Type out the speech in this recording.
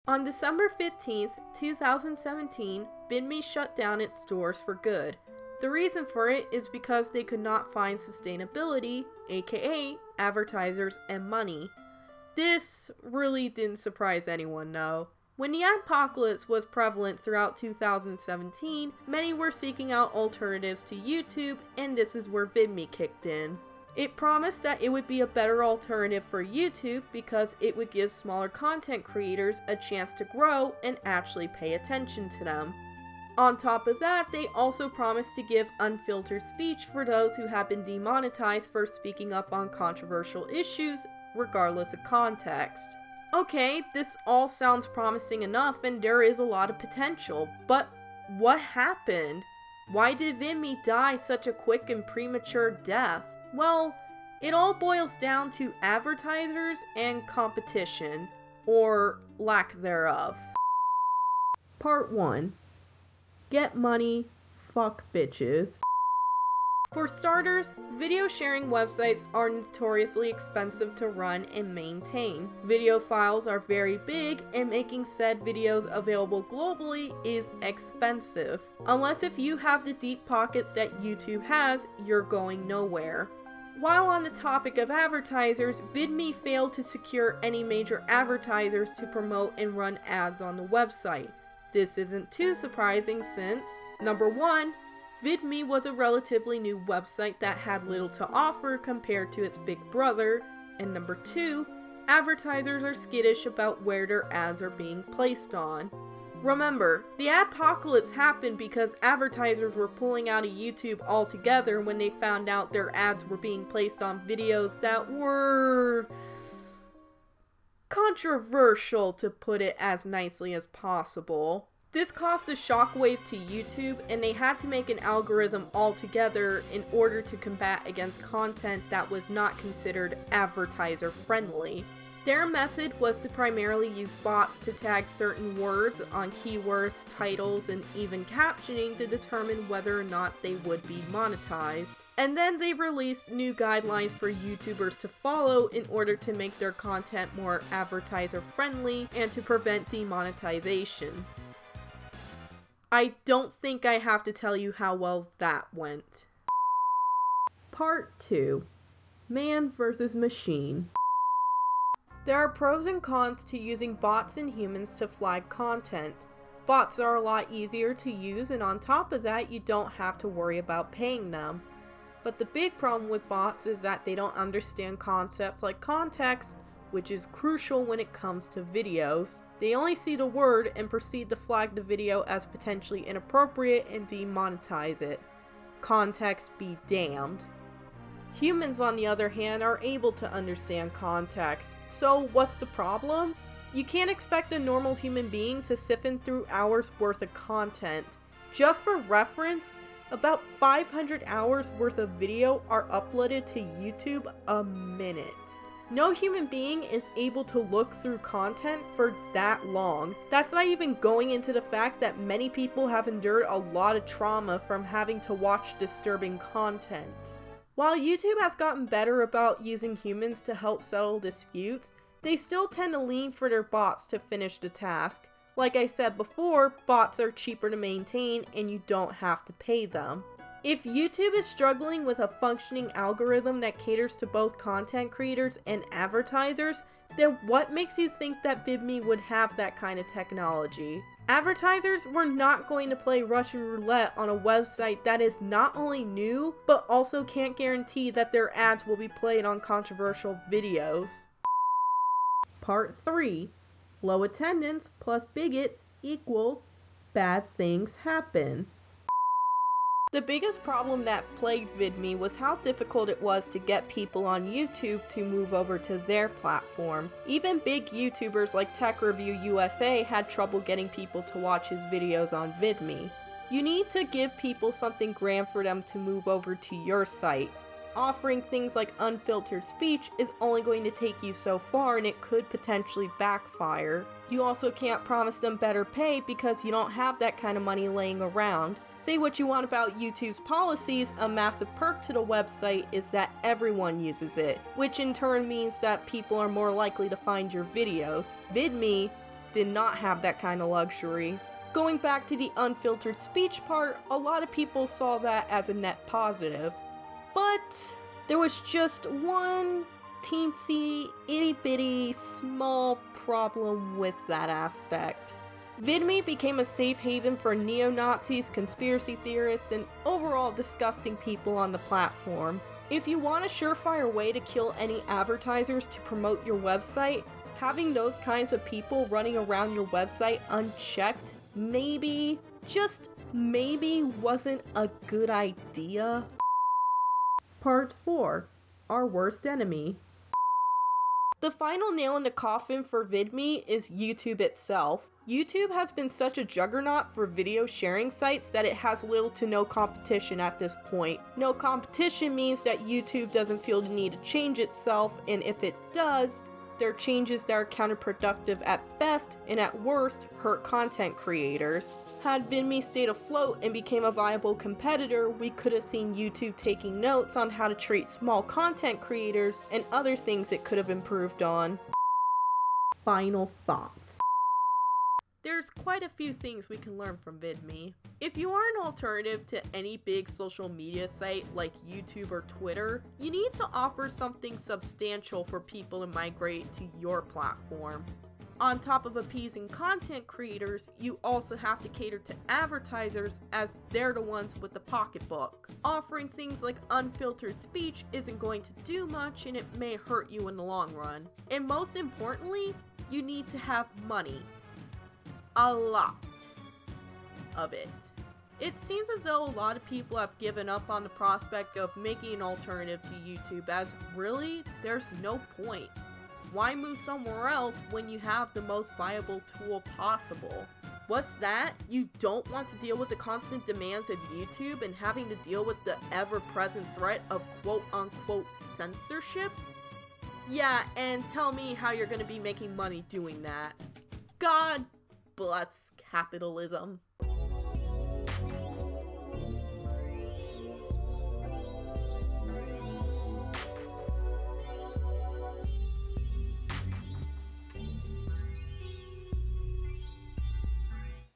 On December 15th, 2017, VidMe shut down its stores for good. The reason for it is because they could not find sustainability, aka advertisers and money. This really didn't surprise anyone, though. When the adpocalypse was prevalent throughout 2017, many were seeking out alternatives to YouTube, and this is where VidMe kicked in. It promised that it would be a better alternative for YouTube because it would give smaller content creators a chance to grow and actually pay attention to them. On top of that, they also promised to give unfiltered speech for those who have been demonetized for speaking up on controversial issues, regardless of context. Okay, this all sounds promising enough and there is a lot of potential, but what happened? Why did VidMe die such a quick and premature death? Well, it all boils down to advertisers and competition, or lack thereof. Part 1. Get money, fuck bitches. For starters, video sharing websites are notoriously expensive to run and maintain. Video files are very big, and making said videos available globally is expensive. Unless if you have the deep pockets that YouTube has, you're going nowhere. While on the topic of advertisers, VidMe failed to secure any major advertisers to promote and run ads on the website. This isn't too surprising since, number 1, VidMe was a relatively new website that had little to offer compared to its big brother, and number 2, advertisers are skittish about where their ads are being placed on. Remember, the adpocalypse happened because advertisers were pulling out of YouTube altogether when they found out their ads were being placed on videos that were controversial, to put it as nicely as possible. This caused a shockwave to YouTube, and they had to make an algorithm altogether in order to combat against content that was not considered advertiser friendly. Their method was to primarily use bots to tag certain words on keywords, titles, and even captioning to determine whether or not they would be monetized. And then they released new guidelines for YouTubers to follow in order to make their content more advertiser friendly and to prevent demonetization. I don't think I have to tell you how well that went. Part 2. Man versus Machine. There are pros and cons to using bots and humans to flag content. Bots are a lot easier to use, and on top of that, you don't have to worry about paying them. But the big problem with bots is that they don't understand concepts like context, which is crucial when it comes to videos. They only see the word and proceed to flag the video as potentially inappropriate and demonetize it. Context be damned. Humans, on the other hand, are able to understand context. So what's the problem? You can't expect a normal human being to siphon through hours worth of content. Just for reference, about 500 hours worth of video are uploaded to YouTube a minute. No human being is able to look through content for that long. That's not even going into the fact that many people have endured a lot of trauma from having to watch disturbing content. While YouTube has gotten better about using humans to help settle disputes, they still tend to lean for their bots to finish the task. Like I said before, bots are cheaper to maintain and you don't have to pay them. If YouTube is struggling with a functioning algorithm that caters to both content creators and advertisers, then what makes you think that VidMe would have that kind of technology? Advertisers were not going to play Russian roulette on a website that is not only new, but also can't guarantee that their ads will be played on controversial videos. Part 3. Low attendance plus bigots equals bad things happen. The biggest problem that plagued VidMe was how difficult it was to get people on YouTube to move over to their platform. Even big YouTubers like Tech Review USA had trouble getting people to watch his videos on VidMe. You need to give people something grand for them to move over to your site. Offering things like unfiltered speech is only going to take you so far, and it could potentially backfire. You also can't promise them better pay because you don't have that kind of money laying around. Say what you want about YouTube's policies, a massive perk to the website is that everyone uses it, which in turn means that people are more likely to find your videos. VidMe, did not have that kind of luxury. Going back to the unfiltered speech part, a lot of people saw that as a net positive. But there was just one teensy, itty-bitty, small problem with that aspect. VidMe became a safe haven for neo-Nazis, conspiracy theorists, and overall disgusting people on the platform. If you want a surefire way to kill any advertisers to promote your website, having those kinds of people running around your website unchecked maybe, just maybe, wasn't a good idea. Part 4. Our worst enemy. The final nail in the coffin for VidMe is YouTube itself. YouTube has been such a juggernaut for video sharing sites that it has little to no competition at this point. No competition means that YouTube doesn't feel the need to change itself, and if it does, they're changes that are counterproductive at best and at worst hurt content creators. Had VidMe stayed afloat and became a viable competitor, we could have seen YouTube taking notes on how to treat small content creators and other things it could have improved on. Final thoughts. There's quite a few things we can learn from VidMe. If you are an alternative to any big social media site like YouTube or Twitter, you need to offer something substantial for people to migrate to your platform. On top of appeasing content creators, you also have to cater to advertisers as they're the ones with the pocketbook. Offering things like unfiltered speech isn't going to do much and it may hurt you in the long run. And most importantly, you need to have money. A lot of it. It seems as though a lot of people have given up on the prospect of making an alternative to YouTube, as really, there's no point. Why move somewhere else when you have the most viable tool possible? What's that? You don't want to deal with the constant demands of YouTube and having to deal with the ever-present threat of quote-unquote censorship? Yeah, and tell me how you're gonna be making money doing that. God bless capitalism.